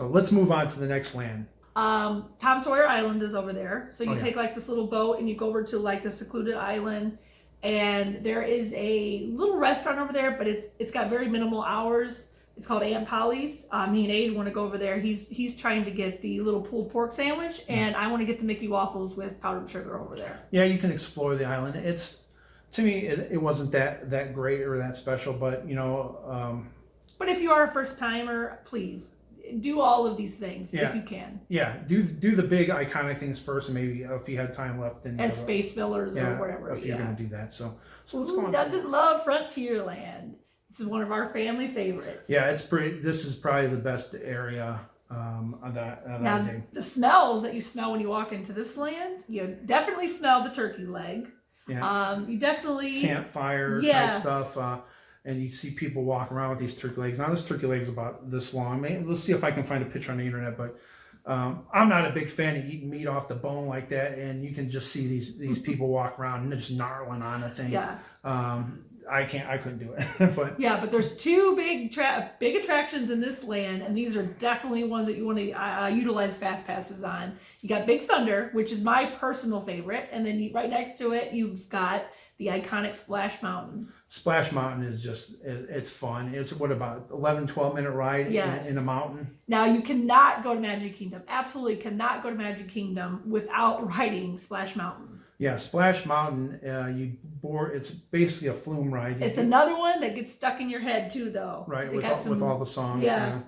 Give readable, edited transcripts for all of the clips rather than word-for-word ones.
So let's move on to the next land. Tom Sawyer Island is over there. So you take like this little boat and you go over to like the secluded island, and there is a little restaurant over there, but it's got very minimal hours. It's called Aunt Polly's. Me and Aiden want to go over there. He's trying to get the little pulled pork sandwich, and I want to get the Mickey waffles with powdered sugar over there. Yeah, you can explore the island. It's, to me, it wasn't that great or that special, but you know. But if you are a first timer, please do all of these things if you can. Yeah, do the big iconic things first, and maybe if you had time left, then as space fillers or whatever. If you're going to do that, so let's go on. Who doesn't love Frontierland? This is one of our family favorites. Yeah, it's pretty. This is probably the best area of that day. The smells that you smell when you walk into this land, you definitely smell the turkey leg. Yeah. You definitely campfire type stuff. And you see people walking around with these turkey legs. Now this turkey leg is about this long. Let's see if I can find a picture on the internet. But I'm not a big fan of eating meat off the bone like that. And you can just see these people walk around and just gnarling on a thing. Yeah. I couldn't do it. But there's two big attractions in this land, and these are definitely ones that you want to utilize fast passes on. You got Big Thunder, which is my personal favorite, and then right next to it you've got the iconic Splash Mountain. Splash Mountain is just, it's fun. It's what, about 11-12 minute ride in a mountain? Now you cannot go to Magic Kingdom. Absolutely cannot go to Magic Kingdom without riding Splash Mountain. Yeah, Splash Mountain, it's basically a flume ride. It's another one that gets stuck in your head too, though. Right, with all the songs. Yeah.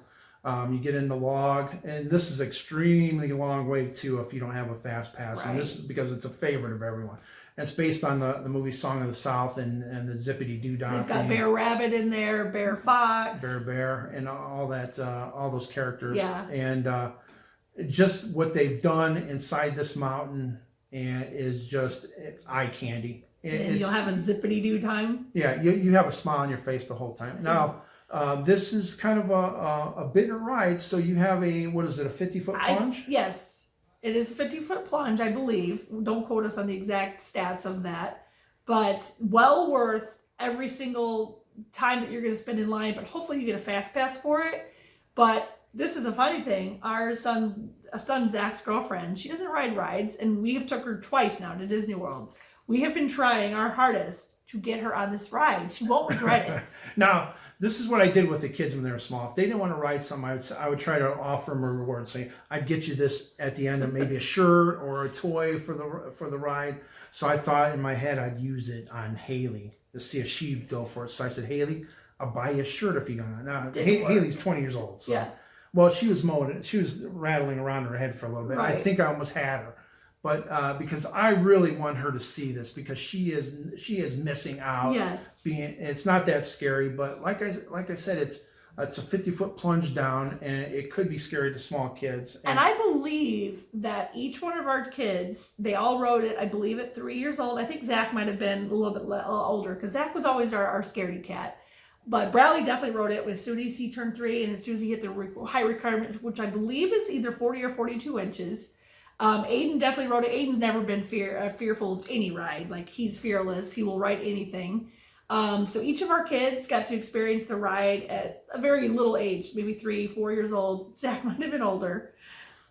You get in the log, and this is extremely long way too if you don't have a fast pass. Right. And this is because it's a favorite of everyone. And it's based on the movie Song of the South and the Zippity Doo Dah. You've got Bear Rabbit in there, Bear Fox, Bear, and all that, all those characters. Yeah. And just what they've done inside this mountain is just eye candy. You'll have a zippity doo time. Yeah, you have a smile on your face the whole time. Now, this is kind of a bigger ride, so you have a 50-foot plunge? Yes. It is a 50-foot plunge, I believe. Don't quote us on the exact stats of that. But well worth every single time that you're going to spend in line. But hopefully you get a fast pass for it. But this is a funny thing. Our son Zach's girlfriend, she doesn't ride rides. And we have took her twice now to Disney World. We have been trying our hardest to get her on this ride. She won't regret it. Now, this is what I did with the kids when they were small. If they didn't want to ride something, I would try to offer them a reward. Say, I'd get you this at the end of maybe a shirt or a toy for the ride. So I thought in my head I'd use it on Haley to see if she'd go for it. So I said, Haley, I'll buy you a shirt if you're gonna. Now Haley's 20 years old. So. Yeah. Well, she was rattling around her head for a little bit. Right. I think I almost had her. But because I really want her to see this, because she is missing out. Yes. It's not that scary, but like I said, it's a 50-foot plunge down, and it could be scary to small kids. And I believe that each one of our kids, they all rode it, I believe, at 3 years old. I think Zach might have been a little bit older, because Zach was always our scaredy cat. But Bradley definitely rode it as soon as he turned 3, and as soon as he hit the high requirement, which I believe is either 40 or 42 inches. Aiden definitely rode it. Aiden's never been fearful of any ride. Like, he's fearless. He will ride anything. So each of our kids got to experience the ride at a very little age, maybe 3-4 years old. Zach might have been older.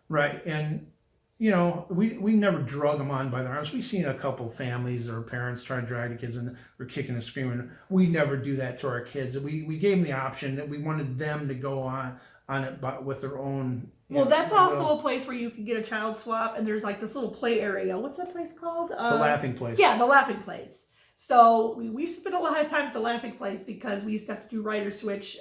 Right. And, we never drug them on by the arms. We've seen a couple families or parents try to drag the kids in, or kicking and screaming. We never do that to our kids. We gave them the option that we wanted them to go on it, but with their own. Well, that's also a place where you can get a child swap, and there's like this little play area. What's that place called? The Laughing Place. Yeah, the Laughing Place. So we spent a lot of time at the Laughing Place because we used to have to do rider switch,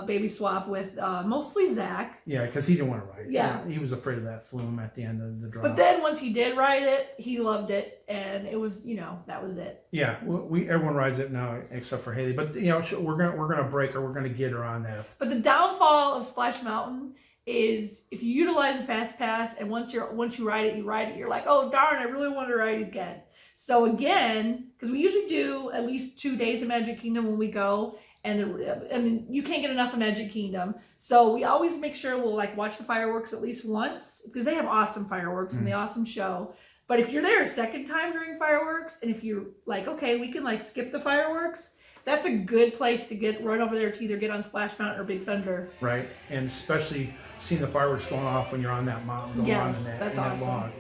baby swap with mostly Zach. Yeah, because he didn't want to ride it. Yeah. He was afraid of that flume at the end of the drop. But then once he did ride it, he loved it, and it was, that was it. Yeah, everyone rides it now except for Haley. But we're gonna break her. We're gonna get her on that. But the downfall of Splash Mountain is if you utilize a fast pass, and once you ride it, you're like, oh darn, I really want to ride it again. So again, because we usually do at least 2 days of Magic Kingdom when we go, and you can't get enough of Magic Kingdom. So we always make sure we'll watch the fireworks at least once, because they have awesome fireworks and the awesome show. But if you're there a second time during fireworks, and if you're like, okay, we can skip the fireworks, that's a good place to get right over there to either get on Splash Mountain or Big Thunder. Right, and especially seeing the fireworks going off when you're on that mountain, going on in that awesome. log,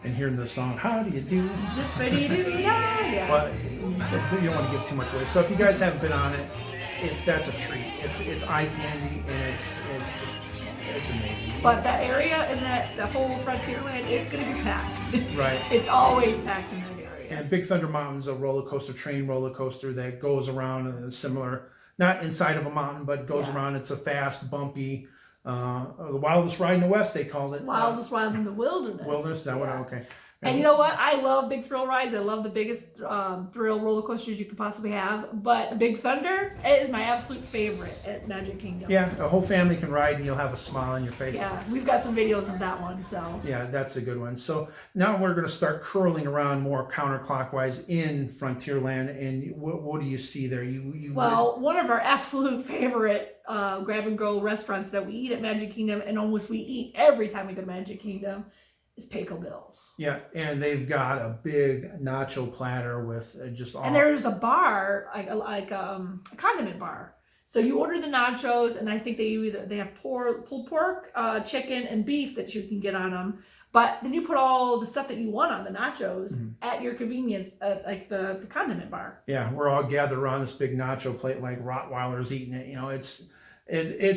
and hearing the song, how do you do? Zippity-doo-dah, yeah. But you don't want to give too much away. So if you guys haven't been on it, that's a treat. It's eye candy, and it's amazing. But that area and that whole Frontierland, it's going to be packed. Right. It's always packed in that area. And Big Thunder Mountain's a train roller coaster that goes around similar, not inside of a mountain, but goes around. It's a fast, bumpy, the wildest ride in the West, they called it. Wildest ride in the wilderness. Wilderness, is that what? Okay. And you know what? I love big thrill rides. I love the biggest thrill roller coasters you could possibly have. But Big Thunder is my absolute favorite at Magic Kingdom. Yeah, a whole family can ride and you'll have a smile on your face. Yeah, we've got some videos of that one. So yeah, that's a good one. So now we're going to start curling around more counterclockwise in Frontierland. And what do you see there? Well, one of our absolute favorite grab and go restaurants that we eat at Magic Kingdom, and almost we eat every time we go to Magic Kingdom, is Pecos Bill's. Yeah, and they've got a big nacho platter with just all. And there's a bar, like a condiment bar. So you order the nachos, and I think they have pulled pork, chicken, and beef that you can get on them. But then you put all the stuff that you want on the nachos at your convenience, like the condiment bar. Yeah, we're all gathered around this big nacho plate like Rottweilers eating it. You know, it's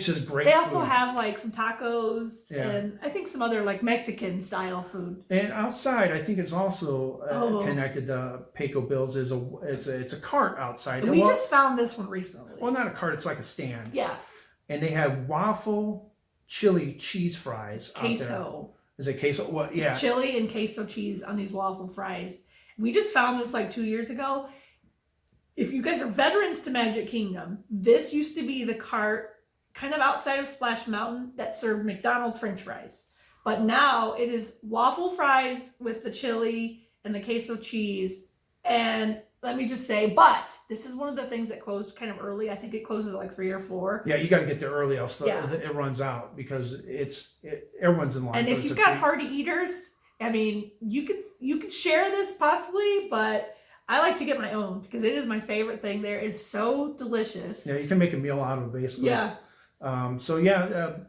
just great. They also have like some tacos and I think some other like Mexican style food. And outside, I think it's also connected to Pecos Bill's. It's a cart outside. We just found this one recently. Well, not a cart; it's like a stand. Yeah. And they have waffle chili cheese fries out there. Queso. Is it queso? What? Yeah. Chili and queso cheese on these waffle fries. We just found this like 2 years ago. If you guys are veterans to Magic Kingdom, this used to be the cart kind of outside of Splash Mountain that served McDonald's French fries. But now it is waffle fries with the chili and the queso cheese. And let me just say, but this is one of the things that closed kind of early. I think it closes at like 3 or 4. Yeah, you got to get there early, else it runs out because everyone's in line. And if you've got hearty eaters, I mean, you could share this possibly, but I like to get my own because it is my favorite thing there. It's so delicious. Yeah, you can make a meal out of it basically. Yeah.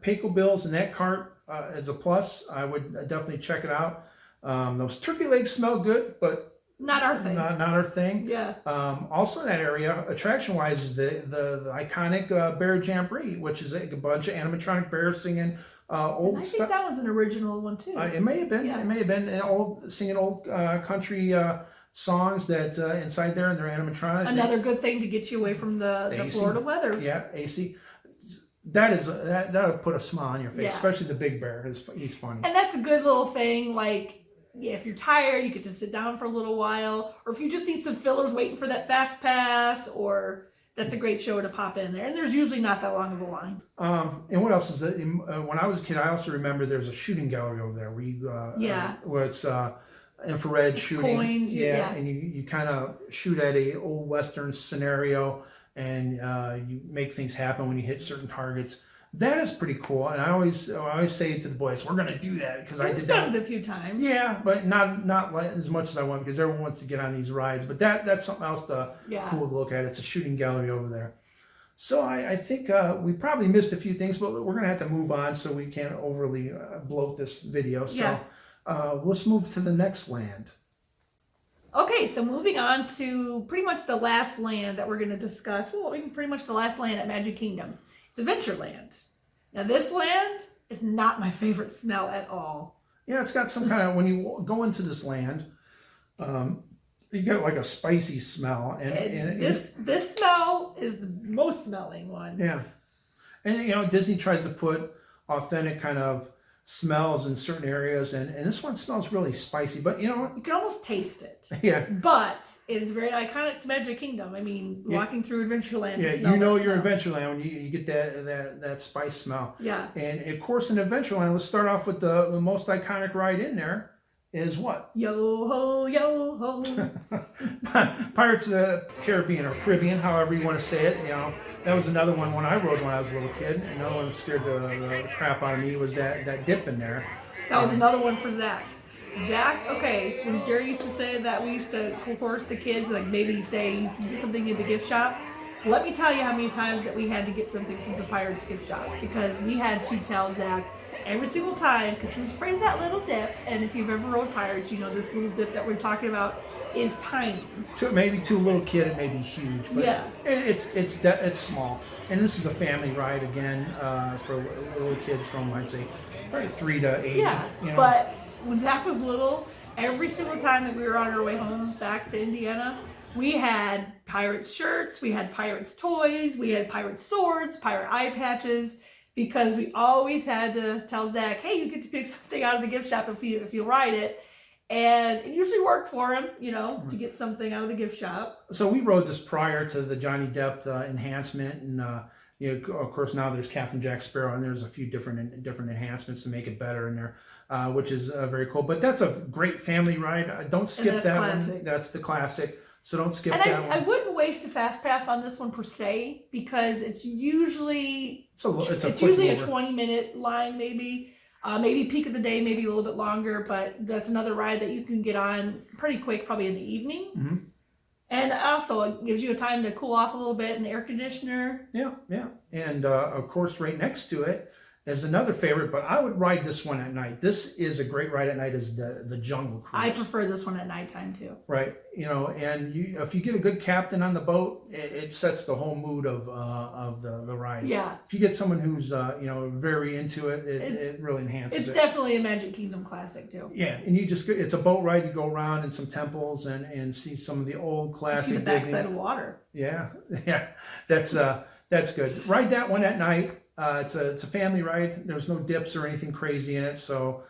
Pecos Bill's and that cart is a plus. I would definitely check it out. Those turkey legs smell good, but not our thing. Not our thing. Yeah. Also in that area, attraction-wise, is the iconic Bear Jamboree, which is a bunch of animatronic bears singing old I stuff. think that was an original one too. It may have been. Yeah. It may have been singing old country songs that inside there in their animatronic. Another good thing to get you away from the Florida weather. Yeah, AC. That'll put a smile on your face, Yeah. especially the big bear. He's funny. And that's a good little thing. Like, if you're tired, you get to sit down for a little while, or if you just need some fillers waiting for that fast pass, or that's a great show to pop in there. And there's usually not that long of a line. And what else is that? When I was a kid, I also remember there's a shooting gallery over there where you where it's infrared shooting. Coins, and you kind of shoot at a old Western scenario, and you make things happen when you hit certain targets. That is pretty cool, and I always say to the boys, "We're gonna do that," because I did that. Done it a few times. Yeah, but not as much as I want, because everyone wants to get on these rides. But that's something else cool to look at. It's a shooting gallery over there. So I think we probably missed a few things, but we're gonna have to move on so we can't overly bloat this video. So let's move to the next land. Okay, so moving on to pretty much the last land that we're going to discuss. Well, pretty much the last land at Magic Kingdom. It's Adventureland. Now, this land is not my favorite smell at all. Yeah, it's got some kind of, when you go into this land, you get like a spicy smell. And this smell is the most smelling one. Yeah. And, Disney tries to put authentic kind of smells in certain areas, and this one smells really spicy, but you can almost taste it. Yeah, but it is very iconic to Magic Kingdom. I mean, walking through Adventureland, you're Adventureland when you get that spice smell. Yeah. And of course in Adventureland, let's start off with the most iconic ride in there is what? Yo ho, yo ho. Pirates of the Caribbean, or Caribbean, however you want to say it. That was another one when I rode when I was a little kid. Another one that scared the crap out of me was that dip in there. That was another one for Zach. Zach, okay, when Gary used to say that we used to coerce the kids, like maybe say you did something in the gift shop, Let me tell you how many times that we had to get something from the Pirates gift shop because we had to tell Zach every single time because he was afraid of that little dip. And if you've ever rode Pirates, you know this little dip that we're talking about is tiny. Maybe to a little kid, it may be huge, but Yeah. it's small. And this is a family ride again for little kids from, I'd say, probably 3 to 8. Yeah, you know? but when Zach was little, every single time that we were on our way home back to Indiana, we had Pirates shirts, we had Pirates toys, we had Pirates swords, pirate eye patches, because we always had to tell Zach, hey, you get to pick something out of the gift shop if you ride it. And it usually worked for him, you know, to get something out of the gift shop. So we rode this prior to the Johnny Depp enhancement, and you know, of course now there's Captain Jack Sparrow, and there's a few different enhancements to make it better in there, which is very cool. But that's a great family ride. Don't skip that classic. one. That's the classic. So don't skip And that one. I wouldn't waste a fast pass on this one per se because it's usually It's it's usually a 20-minute line, maybe peak of the day, maybe a little bit longer. But that's another ride that you can get on pretty quick, probably in the evening. Mm-hmm. And also it gives you a time to cool off a little bit, an air conditioner. Yeah. And of course, right next to it is another favorite, but I would ride this one at night. This is a great ride at night, is the Jungle Cruise. I prefer this one at nighttime too. Right, you know, and if you get a good captain on the boat, it sets the whole mood of the ride. Yeah. If you get someone who's you know, very into it, it really enhances It's it. definitely a Magic Kingdom classic too. Yeah, and it's a boat ride. You go around in some temples and see some of the old classic See the Disney. backside of water. Yeah, that's good. Ride that one at night. It's a family ride. There's no dips or anything crazy in it, so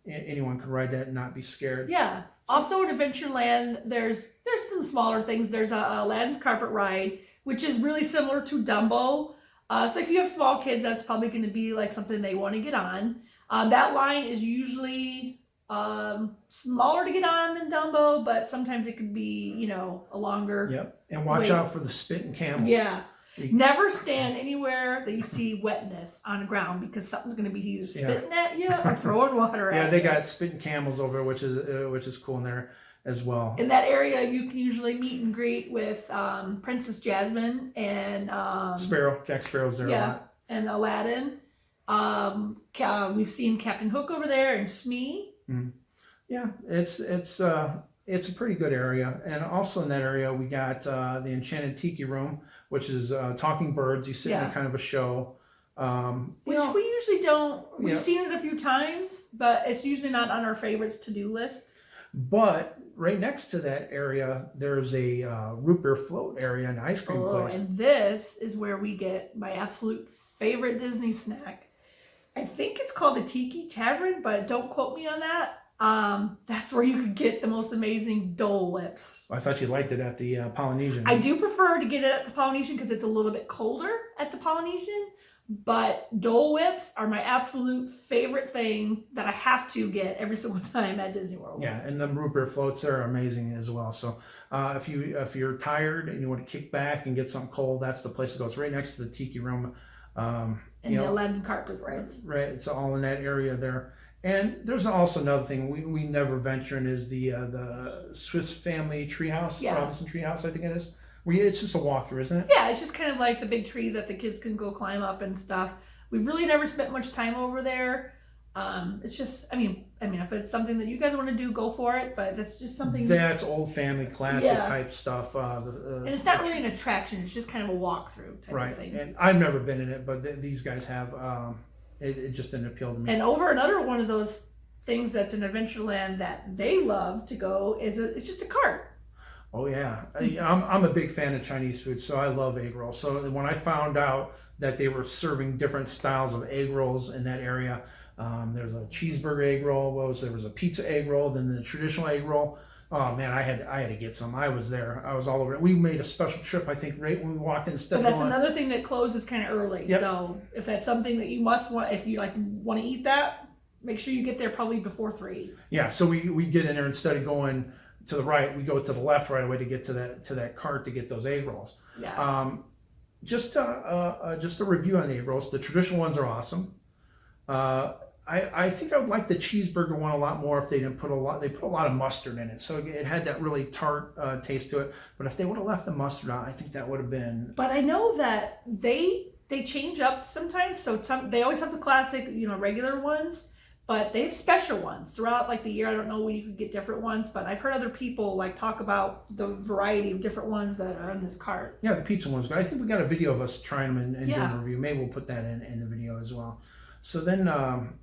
anyone can ride that and not be scared. Yeah. Also at Adventureland, there's some smaller things. There's a Aladdin's carpet ride, which is really similar to Dumbo. So if you have small kids, that's probably going to be like something they want to get on. That line is usually smaller to get on than Dumbo, but sometimes it could be, you know, a longer. Yep, and watch out for the spitting camels. Yeah. Never stand anywhere that you see wetness on the ground because something's going to be either spitting at you or throwing water at you. Yeah, they got spitting camels over, which is cool in there as well. In that area, you can usually meet and greet with Princess Jasmine and Jack Sparrow's there a lot. And Aladdin. We've seen Captain Hook over there and Smee. Mm-hmm. Yeah, it's a pretty good area. And also in that area, we got the Enchanted Tiki Room, which is talking birds. You sit in a kind of a show. Which we usually don't. We've seen it a few times, but it's usually not on our favorites to-do list. But right next to that area, there's a root beer float area and ice cream place. And this is where we get my absolute favorite Disney snack. I think it's called the Tiki Tavern, but don't quote me on that. That's where you could get the most amazing Dole Whips. I thought you liked it at the Polynesian. I do prefer to get it at the Polynesian because it's a little bit colder at the Polynesian, but Dole Whips are my absolute favorite thing that I have to get every single time at Disney World. Yeah, and the root beer floats are amazing as well. So if you're tired and you want to kick back and get something cold, that's the place to go. It's right next to the Tiki Room. And the Aladdin carpet rides. Right, it's all in that area there. And there's also another thing we never venture in is the Swiss Family Treehouse, Robinson Treehouse, I think it is. It's just a walkthrough, isn't it? Yeah, it's just kind of like the big tree that the kids can go climb up and stuff. We've really never spent much time over there. It's just, I mean, if it's something that you guys want to do, go for it. But that's just something that's old family classic type stuff. And it's not really an attraction; it's just kind of a walkthrough type of thing. And I've never been in it, but these guys have. It just didn't appeal to me. And over another one of those things that's in Adventureland that they love to go is it's just a cart. Oh yeah, I'm a big fan of Chinese food, so I love egg rolls. So when I found out that they were serving different styles of egg rolls in that area, there's a cheeseburger egg roll. There was a pizza egg roll, then the traditional egg roll. Oh man, I had to get some. I was there. I was all over it. We made a special trip, I think, right when we walked in. But that's another thing that closes kind of early. Yep. So if that's something that you must want, if you want to eat that, make sure you get there probably before 3. Yeah. So we get in there instead of going to the right, we go to the left right away to get to that cart to get those egg rolls. Yeah. Just a review on the egg rolls. The traditional ones are awesome. I think I would like the cheeseburger one a lot more if they didn't put a lot. They put a lot of mustard in it, so it had that really tart taste to it. But if they would have left the mustard on, I think that would have been. But I know that they change up sometimes. So they always have the classic, regular ones, but they have special ones throughout like the year. I don't know when you can get different ones, but I've heard other people like talk about the variety of different ones that are in this cart. Yeah, the pizza one's good. I think we got a video of us trying them and doing Yeah. a review. Maybe we'll put that in the video as well. So then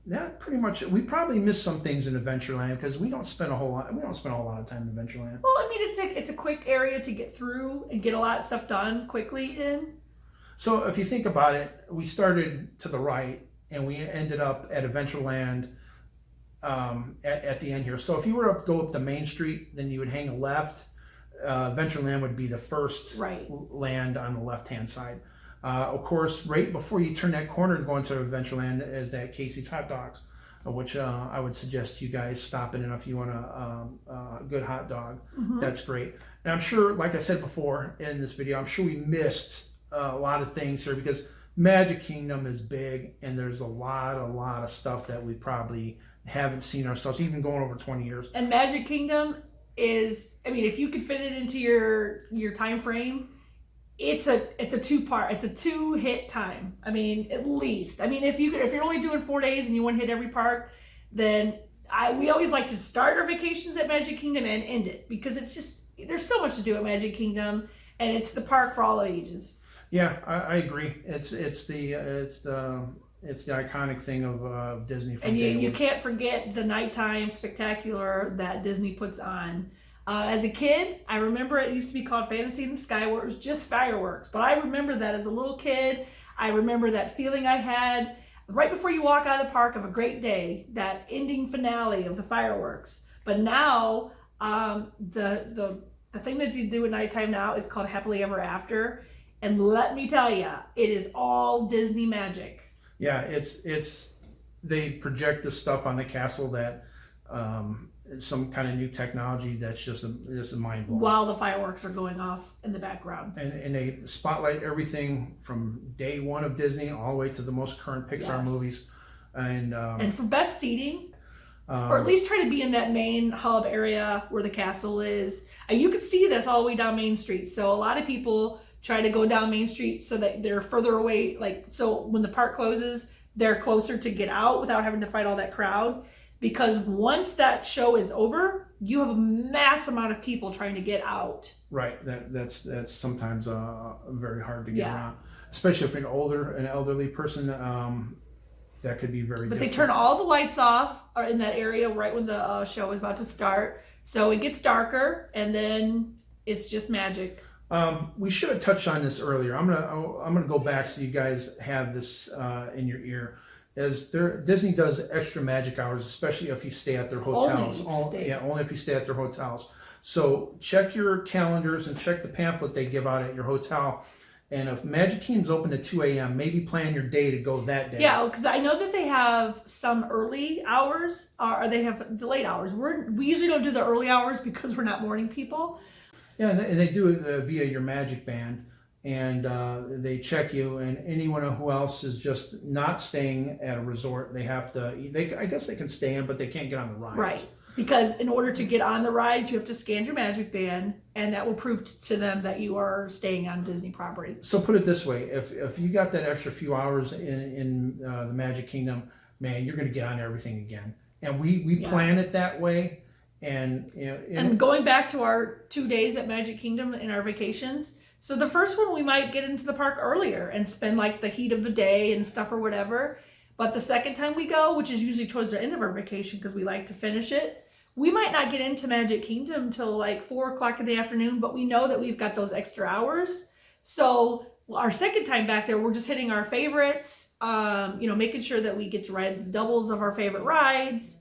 that pretty much, we probably missed some things in Adventureland because we don't spend a whole lot of time in Adventureland. Well, I mean, it's a quick area to get through and get a lot of stuff done quickly in. So if you think about it, we started to the right and we ended up at Adventureland at the end here. So if you were to go up the Main Street, then you would hang a left. Adventureland would be the first land on the left-hand side. Of course, right before you turn that corner to go into Adventureland is that Casey's Hot Dogs, which I would suggest you guys stop in if you want a good hot dog. Mm-hmm. That's great. And I'm sure, like I said before in this video, I'm sure we missed a lot of things here because Magic Kingdom is big and there's a lot of stuff that we probably haven't seen ourselves, even going over 20 years. And Magic Kingdom is, I mean, if you could fit it into your time frame, it's a 2-part. It's a 2-hit time. I mean, at least. I mean, if you're only doing 4 days and you want to hit every park, then we always like to start our vacations at Magic Kingdom and end it because it's just there's so much to do at Magic Kingdom and it's the park for all ages. Yeah, I agree. It's the iconic thing of Disney. From and you can't forget the nighttime spectacular that Disney puts on. As a kid, I remember it used to be called Fantasy in the Sky, where it was just fireworks. But I remember that as a little kid. I remember that feeling I had right before you walk out of the park of a great day, that ending finale of the fireworks. But now, the thing that you do at nighttime now is called Happily Ever After. And let me tell you, it is all Disney magic. Yeah, it's they project this stuff on the castle that some kind of new technology that's just a mind blowing. While the fireworks are going off in the background. And they spotlight everything from day one of Disney all the way to the most current Pixar movies. And for best seating, or at least try to be in that main hub area where the castle is. And you could see this all the way down Main Street. So a lot of people try to go down Main Street so that they're further away. So when the park closes, they're closer to get out without having to fight all that crowd. Because once that show is over, you have a mass amount of people trying to get out. Right. That's sometimes very hard to get around, especially if you're an elderly person. That could be very. But they turn all the lights off in that area right when the show is about to start, so it gets darker, and then it's just magic. We should have touched on this earlier. I'm gonna go back so you guys have this in your ear. Disney does extra magic hours, especially if you stay at their hotels. Only if you stay at their hotels. So check your calendars and check the pamphlet they give out at your hotel. And if Magic Kingdom's open at 2 a.m., maybe plan your day to go that day. Yeah, because I know that they have some early hours, or they have the late hours. We usually don't do the early hours because we're not morning people. Yeah, and they do it via your Magic Band. And they check you, and anyone who else is just not staying at a resort, I guess they can stay in, but they can't get on the rides. Right, because in order to get on the rides, you have to scan your Magic Band, and that will prove to them that you are staying on Disney property. So put it this way, if you got that extra few hours in the Magic Kingdom, man, you're going to get on everything again. And we plan it that way. And and going back to our 2 days at Magic Kingdom in our vacations, so the first one we might get into the park earlier and spend like the heat of the day and stuff or whatever. But the second time we go, which is usually towards the end of our vacation because we like to finish it, we might not get into Magic Kingdom until like 4 o'clock in the afternoon, but we know that we've got those extra hours. So our second time back there, we're just hitting our favorites, making sure that we get to ride the doubles of our favorite rides.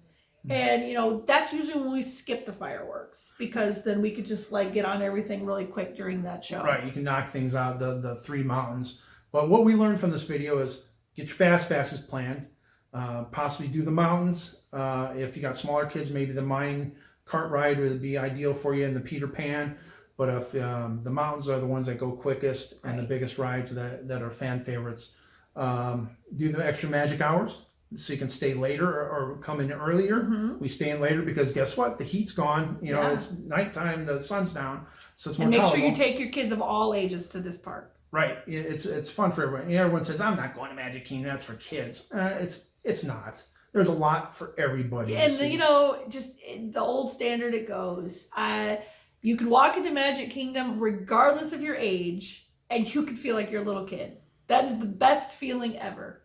And, that's usually when we skip the fireworks because then we could just like get on everything really quick during that show. Right. You can knock things out, the 3 mountains. But what we learned from this video is get your fast passes planned, possibly do the mountains. If you got smaller kids, maybe the mine cart ride would be ideal for you in the Peter Pan. But if the mountains are the ones that go quickest and the biggest rides that are fan favorites, do the extra magic hours. so you can stay later or come in earlier. We stay in later because guess what? The heat's gone. You know, Yeah. it's nighttime, the sun's down, so it's more And make tolerable. sure you take your kids of all ages to this park. Right. It's fun for everyone. Everyone says, I'm not going to Magic Kingdom, that's for kids. It's not. There's a lot for everybody. And, to see. you know, just the old standard it goes. You can walk into Magic Kingdom regardless of your age, and you can feel like you're a little kid. That is the best feeling ever.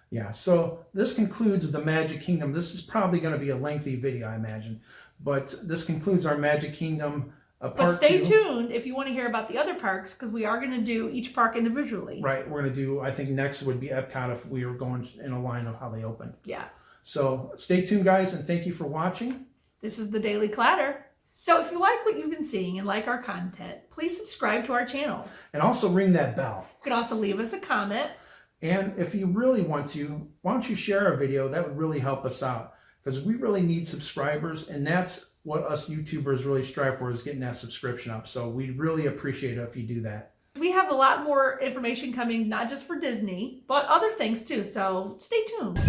Yeah, so this concludes the Magic Kingdom. This is probably going to be a lengthy video, I imagine. But this concludes our Magic Kingdom part 2. But stay tuned if you want to hear about the other parks, because we are going to do each park individually. Right, we're going to do, I think next would be Epcot if we were going in a line of how they open. Yeah. So stay tuned, guys, and thank you for watching. This is the Daily Clatter. So if you like what you've been seeing and like our content, please subscribe to our channel. And also ring that bell. You can also leave us a comment. And if you really want to, why don't you share our video? That would really help us out, because we really need subscribers, and that's what us YouTubers really strive for, is getting that subscription up. So we'd really appreciate it if you do that. We have a lot more information coming, not just for Disney, but other things too. So stay tuned.